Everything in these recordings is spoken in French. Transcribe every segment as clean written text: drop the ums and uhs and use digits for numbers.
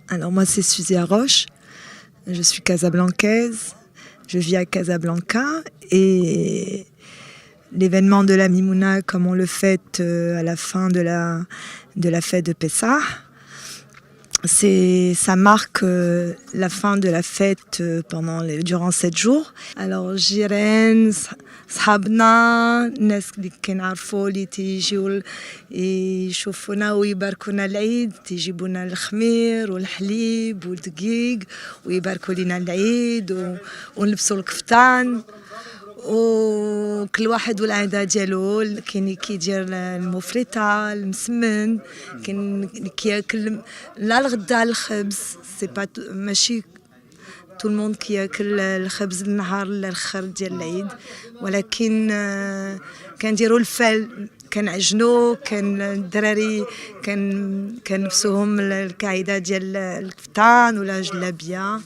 Alors moi c'est Suzy Haroche, je suis casablancaise, je vis à Casablanca et l'événement de la Mimouna comme on le fête à la fin de la fête de Pessah, ça marque la fin de la fête durant 7 jours. Alors جيران صحابنا الناس اللي كنعرفوا اللي تيجيو يشوفونا ويباركونا العيد تيجيبونا الخمير والحليب والدقيق ويباركوا لنا العيد ونلبسوا الكفتان وكل واحد والعاده ديالو. كاين اللي كيدير المفرطه المسمن، كاين اللي كياكل لا الغدا الخبز، سي با ماشي تو الموند كياكل الخبز النهار الاخر ديال العيد، ولكن كنديروا الفال كنعجنوا، كان الدراري كنلبسوهم الكعيده ديال الكفتان ولا جلابيه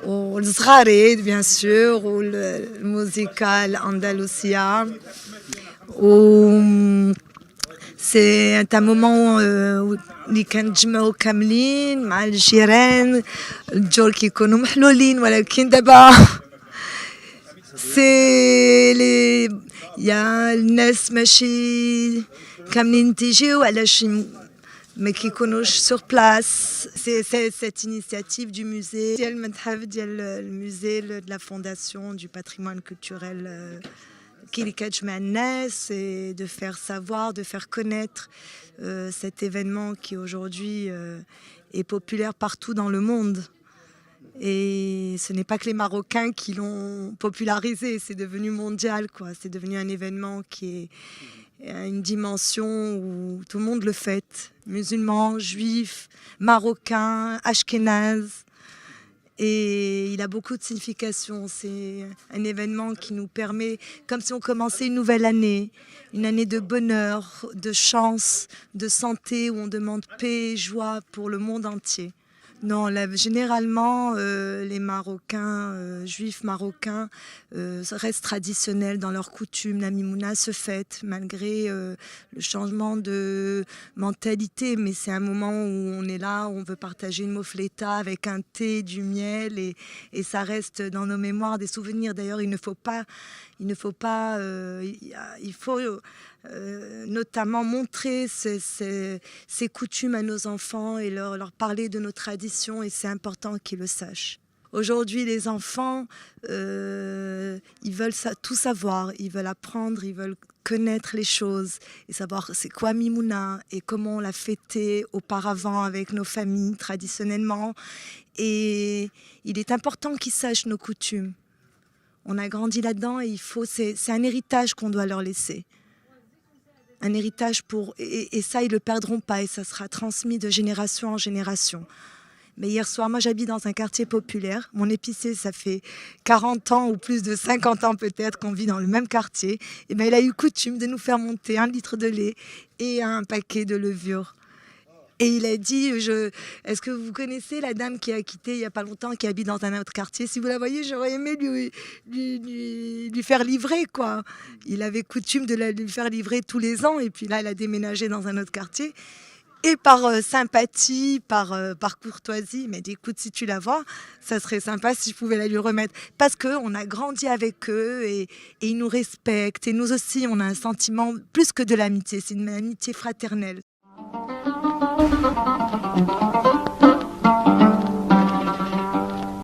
والصغاريد بيان سور والموسيقى الاندلسيه سي ان مومون اللي كنتجمعوا كاملين مع الجيران. الجور كيكونوا محلولين ولكن دابا سي يا الناس ماشي كاملين تيجيو علاش ما كيكونوش سور بلاس. سي cette initiative du musée ديال المتحف ديال الموزي de la fondation du patrimoine culturel qui كتجمع الناس et de faire savoir, de faire connaître cet événement qui aujourd'hui est populaire partout dans le monde. Et ce n'est pas que les Marocains qui l'ont popularisé, c'est devenu mondial, quoi. C'est devenu un événement qui est à une dimension où tout le monde le fête. Musulmans, juifs, marocains, ashkénazes. Et il a beaucoup de significations. C'est un événement qui nous permet, comme si on commençait une nouvelle année, une année de bonheur, de chance, de santé, où on demande paix et joie pour le monde entier. Non, généralement, les Marocains, juifs marocains, restent traditionnels dans leurs coutumes. La Mimouna se fête malgré le changement de mentalité, mais c'est un moment où on est là, où on veut partager une mofleta avec un thé, du miel, et ça reste dans nos mémoires des souvenirs. D'ailleurs, il faut notamment montrer ces coutumes à nos enfants et leur parler de nos traditions, et c'est important qu'ils le sachent. Aujourd'hui, les enfants, ils veulent tout savoir, ils veulent apprendre, ils veulent connaître les choses et savoir c'est quoi Mimouna et comment on l'a fêté auparavant avec nos familles traditionnellement. Et il est important qu'ils sachent nos coutumes. On a grandi là-dedans et c'est un héritage qu'on doit leur laisser. Un héritage et ça ils le perdront pas et ça sera transmis de génération en génération. Mais hier soir, moi j'habite dans un quartier populaire. Mon épicier, ça fait 40 ans ou plus de 50 ans peut-être qu'on vit dans le même quartier. Et ben il a eu coutume de nous faire monter 1 litre de lait et un paquet de levure. Et il a dit, est-ce que vous connaissez la dame qui a quitté il n'y a pas longtemps, qui habite dans un autre quartier? Si vous la voyez, j'aurais aimé lui faire livrer, quoi. Il avait coutume de lui faire livrer tous les ans. Et puis là, elle a déménagé dans un autre quartier. Et par sympathie, par courtoisie, il m'a dit, écoute, si tu la vois, ça serait sympa si je pouvais la lui remettre. Parce qu'on a grandi avec eux et ils nous respectent. Et nous aussi, on a un sentiment plus que de l'amitié, c'est une amitié fraternelle.